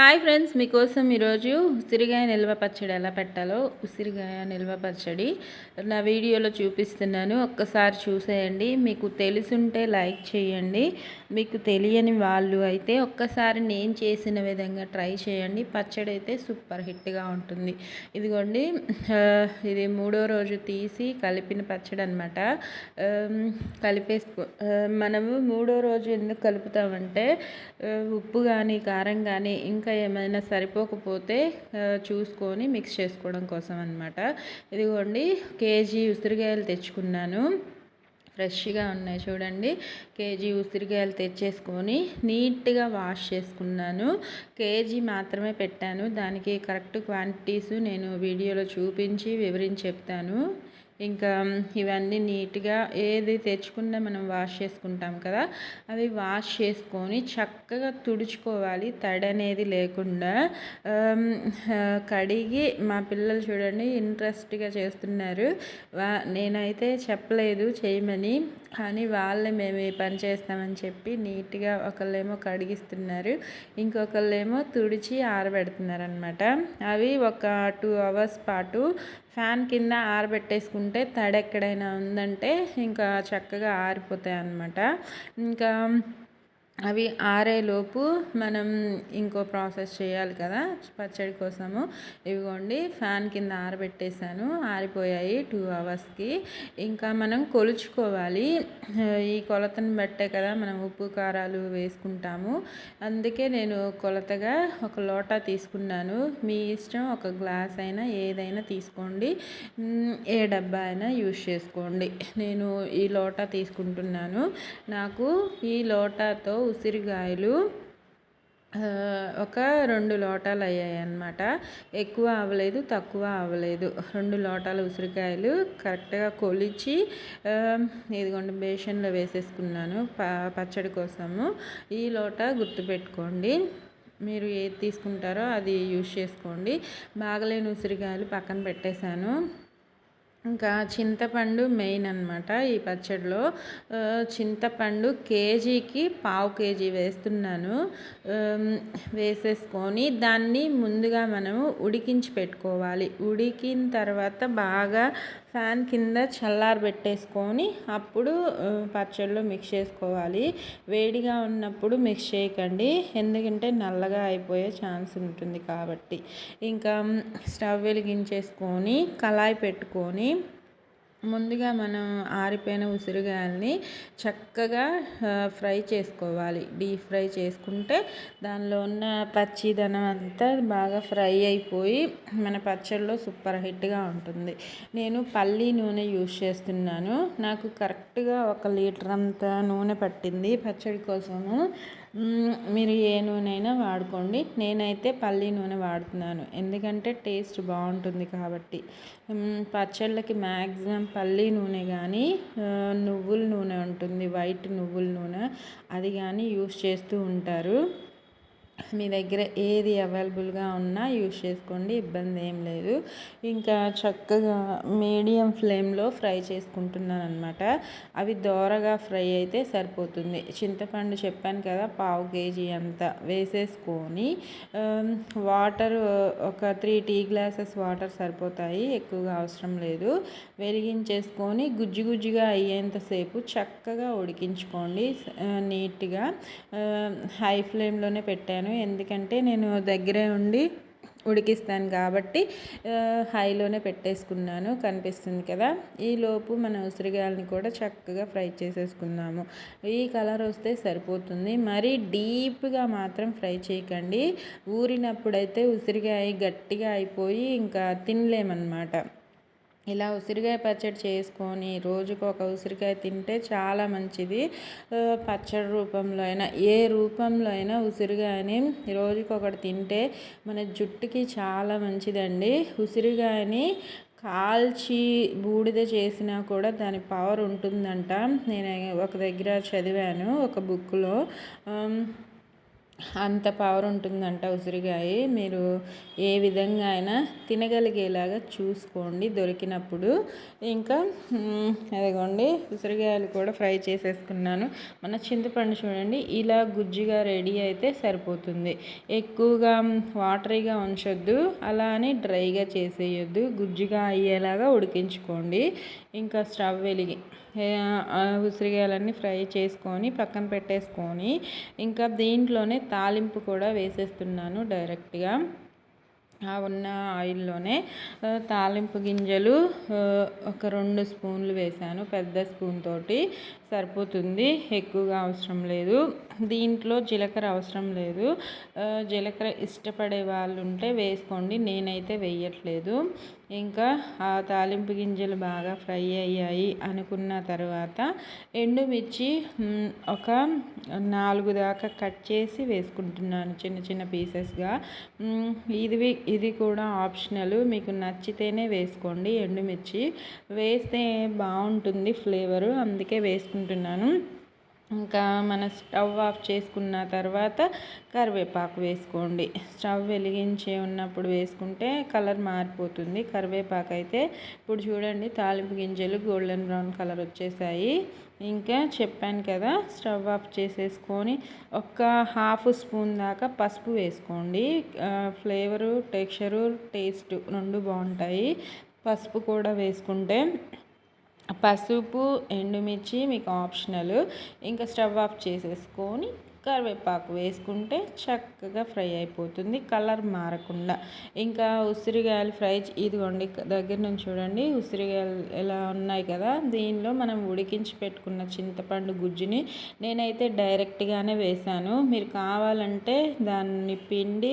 Hi friends, మీకోసం ఈరోజు ఉసిరికాయ నిల్వ పచ్చడి ఎలా పెట్టాలో ఉసిరికాయ నిల్వ పచ్చడి నా వీడియోలో చూపిస్తున్నాను. ఒక్కసారి చూసేయండి. మీకు తెలుసుంటే లైక్ చేయండి. మీకు తెలియని వాళ్ళు అయితే ఒక్కసారి నేను చేసిన విధంగా ట్రై చేయండి. పచ్చడి అయితే సూపర్ హిట్గా ఉంటుంది. ఇదిగోండి, ఇది 3వ రోజు తీసి కలిపిన పచ్చడి అనమాట. మనము 3వ రోజు ఎందుకు కలుపుతామంటే ఉప్పు కానీ కారం కానీ ఇంకా ఏమైనా సరిపోకపోతే చూసుకొని మిక్స్ చేసుకోవడం కోసం అనమాట. ఇదిగోండి, కేజీ ఉసిరికాయలు తెచ్చుకున్నాను. ఫ్రెష్గా ఉన్నాయి చూడండి. కేజీ ఉసిరికాయలు తెచ్చేసుకొని నీట్గా వాష్ చేసుకున్నాను. కేజీ మాత్రమే పెట్టాను. దానికి కరెక్ట్ క్వాంటిటీస్ నేను వీడియోలో చూపించి వివరించి చెప్తాను. ఇంకా ఇవన్నీ నీట్గా ఏది తెచ్చుకున్నా మనం వాష్ చేసుకుంటాం కదా, అవి వాష్ చేసుకొని చక్కగా తుడుచుకోవాలి, తడి అనేది లేకుండా. కడిగి మా పిల్లలు చూడండి ఇంట్రెస్ట్గా చేస్తున్నారు. నేనైతే చెప్పలేదు చేయమని, కానీ వాళ్ళే మేము ఈ పని చేస్తామని చెప్పి నీట్గా ఒకళ్ళేమో కడిగిస్తున్నారు, ఇంకొకళ్ళేమో తుడిచి ఆరబెడుతున్నారు అనమాట. అవి ఒక 2 hours పాటు ఫ్యాన్ కింద ఆరబెట్టేసుకుంటే తడి ఎక్కడైనా ఉందంటే ఇంకా చక్కగా ఆరిపోతాయి అన్నమాట. ఇంకా అవి ఆరేలోపు మనం ఇంకో ప్రాసెస్ చేయాలి కదా పచ్చడి కోసము. ఇవిగోండి, ఫ్యాన్ కింద ఆరబెట్టేశాను, ఆరిపోయాయి 2 hours. ఇంకా మనం కొలుచుకోవాలి. ఈ కొలతను బట్టే కదా మనం ఉప్పు కారాలు వేసుకుంటాము. అందుకే నేను కొలతగా ఒక లోటా తీసుకున్నాను. మీ ఇష్టం, ఒక గ్లాస్ అయినా ఏదైనా తీసుకోండి, ఏ డబ్బా అయినా యూజ్ చేసుకోండి. నేను ఈ లోటా తీసుకుంటున్నాను. నాకు ఈ లోటాతో ఉసిరికాయలు ఒక 2 లోటాలు అయ్యాయి అన్నమాట. ఎక్కువ అవ్వలేదు, తక్కువ అవ్వలేదు. 2 లోటాల ఉసిరికాయలు కరెక్ట్గా కొలిచి ఇదిగోండి బేషన్లో వేసేసుకున్నాను పచ్చడి కోసము. ఈ లోటా గుర్తుపెట్టుకోండి. మీరు ఏది తీసుకుంటారో అది యూజ్ చేసుకోండి. బాగలేని ఉసిరికాయలు పక్కన పెట్టేశాను. ఇంకా చింతపండు మెయిన్ అనమాట ఈ పచ్చడిలో. చింతపండు కేజీకి 1/2 kg వేస్తున్నాను. వేసేసుకొని దాన్ని ముందుగా మనము ఉడికించి పెట్టుకోవాలి. ఉడికిన తర్వాత బాగా ఫ్యాన్ కింద చల్లారబెట్టేసుకొని అప్పుడు పచ్చడిలో మిక్స్ చేసుకోవాలి. వేడిగా ఉన్నప్పుడు మిక్స్ చేయకండి, ఎందుకంటే నల్లగా అయిపోయే ఛాన్స్ ఉంటుంది కాబట్టి. ఇంకా స్టవ్ వెలిగించేసుకొని కళాయి పెట్టుకొని ముందుగా మనం ఆరిపోయిన ఉసిరికాయల్ని చక్కగా ఫ్రై చేసుకోవాలి. డీప్ ఫ్రై చేసుకుంటే దానిలో ఉన్న పచ్చిదనం అంతా బాగా ఫ్రై అయిపోయి మన పచ్చడిలో సూపర్ హిట్గా ఉంటుంది. నేను పల్లి నూనె యూజ్ చేస్తున్నాను. నాకు కరెక్ట్గా 1 లీటర్ అంత నూనె పట్టింది పచ్చడి కోసము. మీరు ఏ నూనె అయినా వాడుకోండి. నేనైతే పల్లి నూనె వాడుతున్నాను, ఎందుకంటే టేస్ట్ బాగుంటుంది కాబట్టి. పచ్చళ్ళకి మ్యాక్సిమం పల్లి నూనె కానీ నువ్వుల నూనె ఉంటుంది, వైట్ నువ్వుల నూనె, అది కానీ యూస్ చేస్తూ ఉంటారు. మీ దగ్గర ఏది అవైలబుల్గా ఉన్నా యూజ్ చేసుకోండి, ఇబ్బంది ఏం లేదు. ఇంకా చక్కగా మీడియం ఫ్లేమ్లో ఫ్రై చేసుకుంటున్నాను అనమాట. అవి దోరగా ఫ్రై అయితే సరిపోతుంది. చింతపండు చెప్పాను కదా 1/2 kg అంతా వేసేసుకొని వాటర్ ఒక 3 టీ గ్లాసెస్ వాటర్ సరిపోతాయి, ఎక్కువగా అవసరం లేదు. వెలిగించేసుకొని గుజ్జు గుజ్జుగా అయ్యేంతసేపు చక్కగా ఉడికించుకోండి నీట్గా. హై ఫ్లేమ్లోనే పెట్టాను, ఎందుకంటే నేను దగ్గరే ఉండి ఉడికిస్తాను కాబట్టి హైలోనే పెట్టేసుకున్నాను. కనిపిస్తుంది కదా. ఈలోపు మన ఉసిరికాయలని కూడా చక్కగా ఫ్రై చేసేసుకున్నాము. ఈ కలర్ వస్తే సరిపోతుంది, మరీ డీప్గా మాత్రం ఫ్రై చేయకండి. ఊరినప్పుడైతే ఉసిరికాయ గట్టిగా అయిపోయి ఇంకా తినలేమన్నమాట. ఇలా ఉసిరికాయ పచ్చడి చేసుకొని రోజుకు ఒక ఉసిరికాయ తింటే చాలా మంచిది. పచ్చడి రూపంలో అయినా ఏ రూపంలో అయినా ఉసిరికాయని రోజుకు ఒకటి తింటే మన జుట్టుకి చాలా మంచిదండి. ఉసిరికాయని కాల్చి బూడిద చేసినా కూడా దాని పవర్ ఉంటుందంట. నేను ఒక దగ్గర చదివాను, ఒక బుక్లో. అంత పవర్ ఉంటుందంట ఉసిరికాయ. మీరు ఏ విధంగా అయినా తినగలిగేలాగా చూసుకోండి దొరికినప్పుడు. ఇంకా అదిగోండి ఉసిరికాయలు కూడా ఫ్రై చేసేసుకున్నాను. మన చింతపండు చూడండి ఇలా గుజ్జుగా రెడీ అయితే సరిపోతుంది. ఎక్కువగా వాటరీగా ఉంచొద్దు, అలా అని డ్రైగా చేసేయొద్దు. గుజ్జుగా అయ్యేలాగా ఉడికించుకోండి. ఇంకా స్టవ్ వెలిగి ఉసిరికాయలన్నీ ఫ్రై చేసుకొని పక్కన పెట్టేసుకొని ఇంకా దీంట్లోనే తాలింపు కూడా వేసేస్తున్నాను డైరెక్ట్గా. ఉన్న ఆయిల్లోనే తాలింపు గింజలు ఒక 2 స్పూన్లు వేసాను. పెద్ద స్పూన్ తోటి సరిపోతుంది, ఎక్కువగా అవసరం లేదు. దీంట్లో జీలకర్ర అవసరం లేదు. జీలకర్ర ఇష్టపడే వాళ్ళు ఉంటే వేసుకోండి, నేనైతే వేయట్లేదు. ఇంకా ఆ తాలింపు గింజలు బాగా ఫ్రై అయ్యాయి అనుకున్న తర్వాత ఎండుమిర్చి ఒక 4 దాకా కట్ చేసి వేసుకుంటున్నాను చిన్న చిన్న పీసెస్గా. ఇది కూడా ఆప్షనల్, మీకు నచ్చితేనే వేసుకోండి. ఎండుమిర్చి వేస్తే బాగుంటుంది ఫ్లేవరు, అందుకే వేసుకుంటున్నాను. ఇంకా మన స్టవ్ ఆఫ్ చేసుకున్న తర్వాత కరివేపాకు వేసుకోండి. స్టవ్ వెలిగించి ఉన్నప్పుడు వేసుకుంటే కలర్ మారిపోతుంది. కరివేపాకు అయితే ఇప్పుడు చూడండి తాలింపు గింజలు గోల్డెన్ బ్రౌన్ కలర్ వచ్చేసాయి. ఇంకా చెప్పాను కదా, స్టవ్ ఆఫ్ చేసేసుకొని ఒక 1/2 స్పూన్ దాకా పసుపు వేసుకోండి. ఫ్లేవరు, టెక్స్చరు, టేస్ట్ 2 బాగుంటాయి పసుపు కూడా వేసుకుంటే. పసుపు, ఎండుమిర్చి మీకు ఆప్షనల్. ఇంకా స్టవ్ ఆఫ్ చేసేసుకొని కరివేపాకు వేసుకుంటే చక్కగా ఫ్రై అయిపోతుంది, కలర్ మారకుండా. ఇంకా ఉసిరికాయలు ఫ్రై ఇదిగోండి దగ్గర నుంచి చూడండి ఉసిరికాయలు ఎలా ఉన్నాయి కదా. దీనిలో మనం ఉడికించి పెట్టుకున్న చింతపండు గుజ్జుని నేనైతే డైరెక్ట్గానే వేసాను. మీరు కావాలంటే దాన్ని పిండి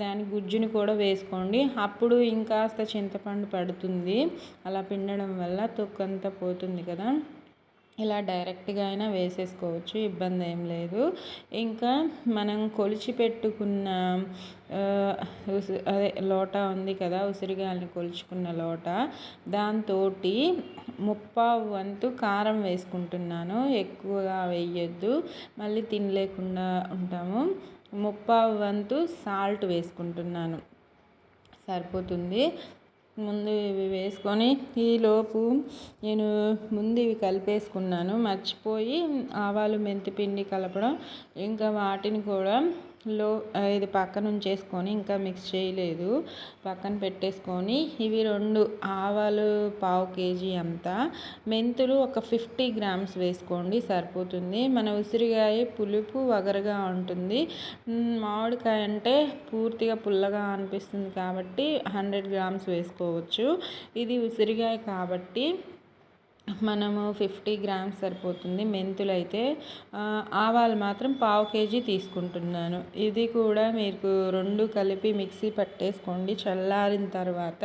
దాని గుజ్జుని కూడా వేసుకోండి, అప్పుడు ఇంకాస్త చింతపండు పడుతుంది. అలా పిండడం వల్ల తొక్కంతా పోతుంది కదా. ఇలా డైరెక్ట్గా అయినా వేసేసుకోవచ్చు, ఇబ్బంది ఏం లేదు. ఇంకా మనం కొలిచి పెట్టుకున్న అదే లోటా ఉంది కదా, ఉసిరికాయలని కొలుచుకున్న లోటా, దాంతో 1/4 వంతు కారం వేసుకుంటున్నాను. ఎక్కువగా వేయొద్దు, మళ్ళీ తినలేకుండా ఉంటాము. 1/4 వంతు సాల్ట్ వేసుకుంటున్నాను, సరిపోతుంది. ముందు ఇవి వేసుకొని ఈలోపు నేను ముందు ఇవి కలిపేసుకున్నాను, మర్చిపోయి ఆవాలు మెంతిపిండి కలపడం. ఇంకా వాటిని కూడా ఇది పక్కన ఉంచేసుకొని ఇంకా మిక్స్ చేయలేదు, పక్కన పెట్టేసుకొని ఇవి 2 ఆవాలు 1/2 కేజీ అంతా, మెంతులు ఒక 50 గ్రామ్స్ వేసుకోండి సరిపోతుంది. మన ఉసిరికాయ పులుపు వగరగా ఉంటుంది, మామిడికాయ అంటే పూర్తిగా పుల్లగా అనిపిస్తుంది కాబట్టి 100 గ్రామ్స్ వేసుకోవచ్చు. ఇది ఉసిరికాయ కాబట్టి మనము 50 గ్రామ్స్ సరిపోతుంది. మెంతులు అయితే ఆవాలు మాత్రం 1/2 కేజీ తీసుకుంటున్నాను. ఇది కూడా మీకు 2 కలిపి మిక్సీ పట్టేసుకోండి. చల్లారిన తర్వాత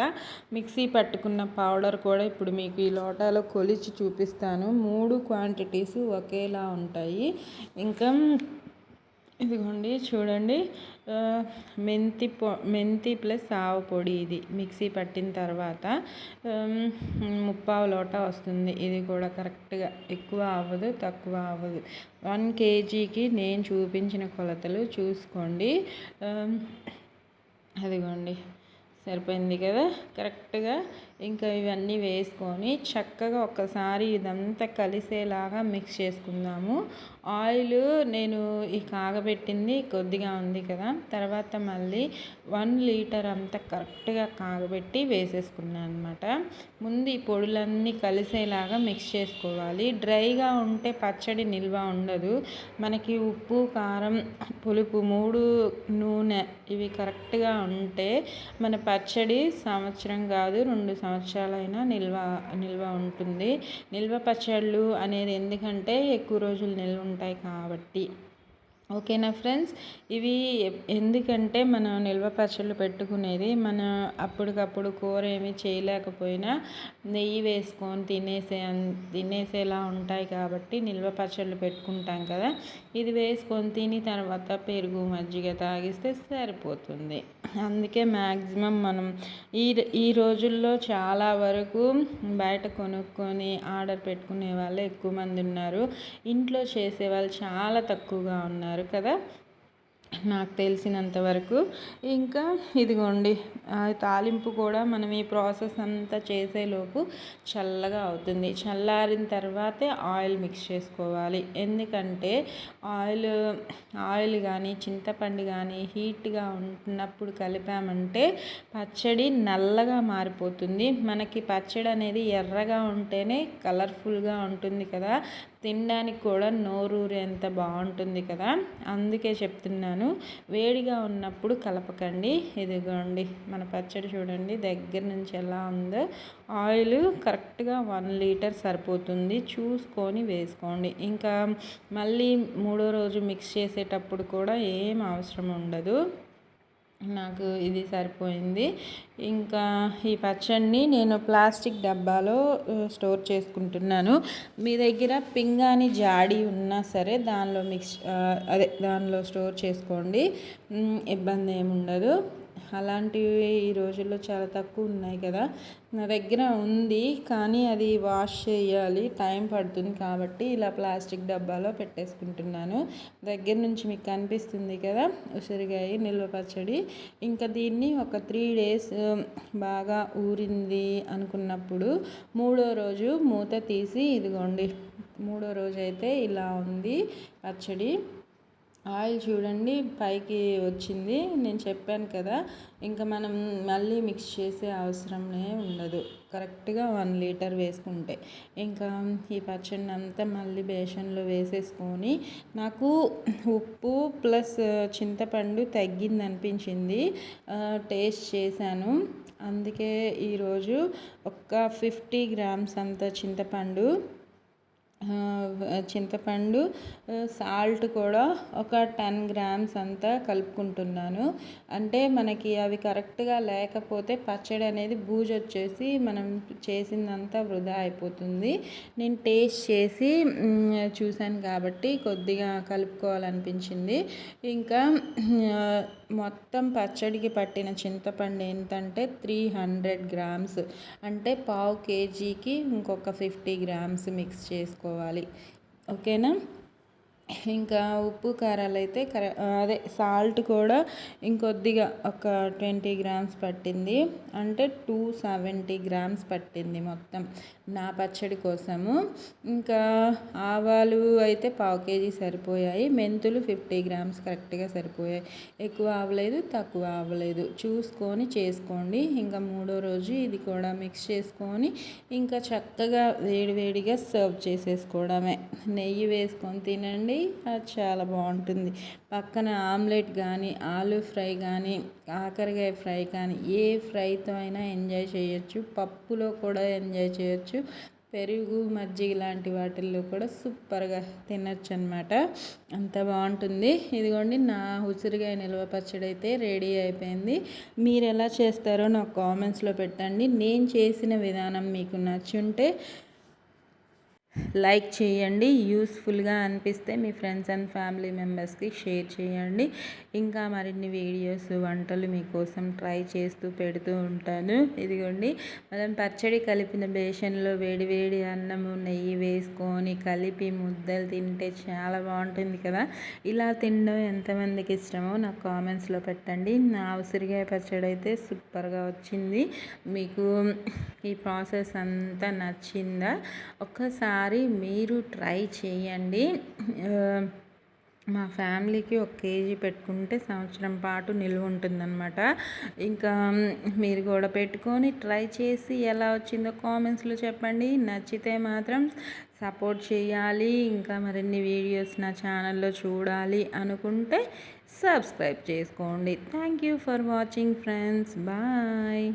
మిక్సీ పట్టుకున్న పౌడర్ కూడా ఇప్పుడు మీకు ఈ లోటాలో కొలిచి చూపిస్తాను. 3 క్వాంటిటీస్ ఒకేలా ఉంటాయి. ఇంకా ఇదిగోండి చూడండి, మెంతి ప్లస్ ఆవు పొడి ఇది మిక్సీ పట్టిన తర్వాత 1/4 లోటా వస్తుంది. ఇది కూడా కరెక్ట్గా ఎక్కువ అవ్వదు, తక్కువ అవ్వదు. 1 కేజీకి నేను చూపించిన కొలతలు చూసుకోండి. అదిగోండి సరిపోయింది కదా కరెక్ట్గా. ఇంకా ఇవన్నీ వేసుకొని చక్కగా ఒక్కసారి ఇదంతా కలిసేలాగా మిక్స్ చేసుకుందాము. ఆయిల్ నేను ఈ కాగబెట్టింది కొద్దిగా ఉంది కదా, తర్వాత మళ్ళీ 1 లీటర్ అంతా కరెక్ట్గా కాగబెట్టి వేసేసుకున్నాను అనమాట. ముందు ఈ పొడులన్నీ కలిసేలాగా మిక్స్ చేసుకోవాలి. డ్రైగా ఉంటే పచ్చడి నిల్వ ఉండదు. మనకి ఉప్పు, కారం, పులుపు 3, నూనె ఇవి కరెక్ట్గా ఉంటే మన పచ్చడి సంవత్సరం కాదు 2 సంవత్సరాలైనా నిల్వ ఉంటుంది. నిల్వ పచ్చళ్ళు అనేది ఎందుకంటే ఎక్కువ రోజులు నిల్వ ఉంటాయి కాబట్టి. ఓకేనా ఫ్రెండ్స్, ఇవి ఎందుకంటే మనం నిల్వ పచ్చళ్ళు పెట్టుకునేది మన అప్పటికప్పుడు కూర ఏమీ చేయలేకపోయినా నెయ్యి వేసుకొని తినేసేలా ఉంటాయి కాబట్టి నిల్వ పచ్చళ్ళు పెట్టుకుంటాం కదా. ఇది వేసుకొని తిని తర్వాత పెరుగు, మజ్జిగ తాగిస్తే సరిపోతుంది. అందుకే మ్యాక్సిమం మనం ఈ రోజుల్లో చాలా వరకు బయట కొనుక్కొని ఆర్డర్ పెట్టుకునే వాళ్ళే ఎక్కువ మంది ఉన్నారు. ఇంట్లో చేసేవాళ్ళు చాలా తక్కువగా ఉన్నారు కదా. నాకు తెలిసినంత వరకు. ఇంకా ఇదిగోండి తాలింపు కూడా మనం ఈ ప్రాసెస్ అంతా చేసేలోపు చల్లగా అవుతుంది. చల్లారిన తర్వాతే ఆయిల్ మిక్స్ చేసుకోవాలి. ఎందుకంటే ఆయిల్ కానీ చింతపండు కానీ హీట్గా ఉన్నప్పుడు కలిపామంటే పచ్చడి నల్లగా మారిపోతుంది. మనకి పచ్చడి అనేది ఎర్రగా ఉంటేనే కలర్ఫుల్గా ఉంటుంది కదా, తినడానికి కూడా నోరూరేంత బాగుంటుంది కదా, అందుకే చెప్తున్నాను. వేడిగా ఉన్నప్పుడు కలపకండి. ఇదిగోండి మన పచ్చడి చూడండి దగ్గర నుంచి ఎలా ఉందో. ఆయిల్ కరెక్ట్గా 1 లీటర్ సరిపోతుంది, చూసుకొని వేసుకోండి. ఇంకా మళ్ళీ మూడో రోజు మిక్స్ చేసేటప్పుడు కూడా ఏం అవసరం ఉండదు. నాకు ఇది సరిపోయింది. ఇంకా ఈ పచ్చడిని నేను ప్లాస్టిక్ డబ్బాలో స్టోర్ చేసుకుంటున్నాను. మీ దగ్గర పింగాణి జాడి ఉన్నా సరే దానిలో స్టోర్ చేసుకోండి, ఇబ్బంది ఏమి ఉండదు. అలాంటివి ఈ రోజుల్లో చాలా తక్కువ ఉన్నాయి కదా. నా దగ్గర ఉంది కానీ అది వాష్ చేయాలి, టైం పడుతుంది. కాబట్టి ఇలా ప్లాస్టిక్ డబ్బాలో పెట్టేసుకుంటున్నాను. దగ్గర నుంచి మీకు కనిపిస్తుంది కదా ఉసిరికాయ నిల్వ పచ్చడి. ఇంకా దీన్ని ఒక 3 days బాగా ఊరింది అనుకున్నప్పుడు మూడో రోజు మూత తీసి ఇదిగోండి మూడో రోజు అయితే ఇలా ఉంది పచ్చడి. ఆయిల్ చూడండి పైకి వచ్చింది. నేను చెప్పాను కదా, ఇంకా మనం మళ్ళీ మిక్స్ చేసే అవసరమే ఉండదు. కరెక్ట్గా 1 లీటర్ వేసుకుంటే ఇంకా ఈ పచ్చడిని అంతా మళ్ళీ బేషన్లో వేసేసుకొని, నాకు ఉప్పు ప్లస్ చింతపండు తగ్గింది అనిపించింది, టేస్ట్ చేశాను. అందుకే ఈరోజు ఒక 50 grams అంత చింతపండు సాల్ట్ కూడా ఒక 10 grams అంతా కలుపుకుంటున్నాను. అంటే మనకి అవి కరెక్ట్గా లేకపోతే పచ్చడి అనేది బూజు వచ్చేసి మనం చేసిందంతా వృధా అయిపోతుంది. నేను టేస్ట్ చేసి చూశాను కాబట్టి కొద్దిగా కలుపుకోవాలనిపించింది. ఇంకా మొత్తం పచ్చడికి పట్టిన చింతపండు ఏంటంటే 300 grams, అంటే 1/2 kgకి ఇంకొక 50 grams మిక్స్ చేసుకోవాలి. ఓకేనా. ఇంకా ఉప్పు కారాలు అయితే సాల్ట్ కూడా ఇంకొద్దిగా ఒక 20 grams పట్టింది, అంటే 270 grams పట్టింది మొత్తం నా పచ్చడి కోసము. ఇంకా ఆవాలు అయితే 1/2 kg సరిపోయాయి, మెంతులు 50 grams కరెక్ట్గా సరిపోయాయి. ఎక్కువ అవ్వలేదు తక్కువ అవ్వలేదు, చూసుకొని చేసుకోండి. ఇంకా మూడో రోజు ఇది కూడా మిక్స్ చేసుకొని ఇంకా చక్కగా వేడివేడిగా సర్వ్ చేసేసుకోవడమే. నెయ్యి వేసుకొని తినండి, అది చాలా బాగుంటుంది. పక్కన ఆమ్లెట్ కానీ ఆలూ ఫ్రై కానీ కాకరకాయ ఫ్రై కానీ ఏ ఫ్రైతో అయినా ఎంజాయ్ చేయొచ్చు. పప్పులో కూడా ఎంజాయ్ చేయొచ్చు. పెరుగు మజ్జిగ లాంటి వాటిల్లో కూడా సూపర్గా తినచ్చు అనమాట, అంత బాగుంటుంది. ఇదిగోండి నా ఉసిరికాయ నిల్వ పచ్చడి అయితే రెడీ అయిపోయింది. మీరు ఎలా చేస్తారో నాకు కామెంట్స్లో పెట్టండి. నేను చేసిన విధానం మీకు నచ్చుంటే లైక్ చేయండి, యూస్ఫుల్గా అనిపిస్తే మీ ఫ్రెండ్స్ అండ్ ఫ్యామిలీ మెంబర్స్కి షేర్ చేయండి. ఇంకా మరిన్ని వీడియోస్ వంటలు మీకోసం ట్రై చేస్తూ పెడుతూ ఉంటాను. ఇదిగోండి మనం పచ్చడి కలిపిన బేషన్లో వేడివేడి అన్నము నెయ్యి వేసుకొని కలిపి ముద్దలు తింటే చాలా బాగుంటుంది కదా. ఇలా తినడం ఎంతమందికి ఇష్టమో నాకు కామెంట్స్లో పెట్టండి. నా ఉసిరికాయ పచ్చడి అయితే సూపర్గా వచ్చింది. మీకు ఈ ప్రాసెస్ అంతా నచ్చిందా? ఒక్కసారి మీరు ట్రై చేయండి. మా ఫ్యామిలీకి 1 kg పెట్టుకుంటే సంవత్సరం పాటు నిలువ ఉంటుందన్నమాట. ఇంకా మీరు కూడా పెట్టుకొని ట్రై చేసి ఎలా వచ్చిందో కామెంట్స్లో చెప్పండి. నచ్చితే మాత్రం సపోర్ట్ చేయాలి. ఇంకా మరిన్ని వీడియోస్ నా ఛానల్లో చూడాలి అనుకుంటే సబ్స్క్రైబ్ చేసుకోండి. Thank you for watching friends. Bye.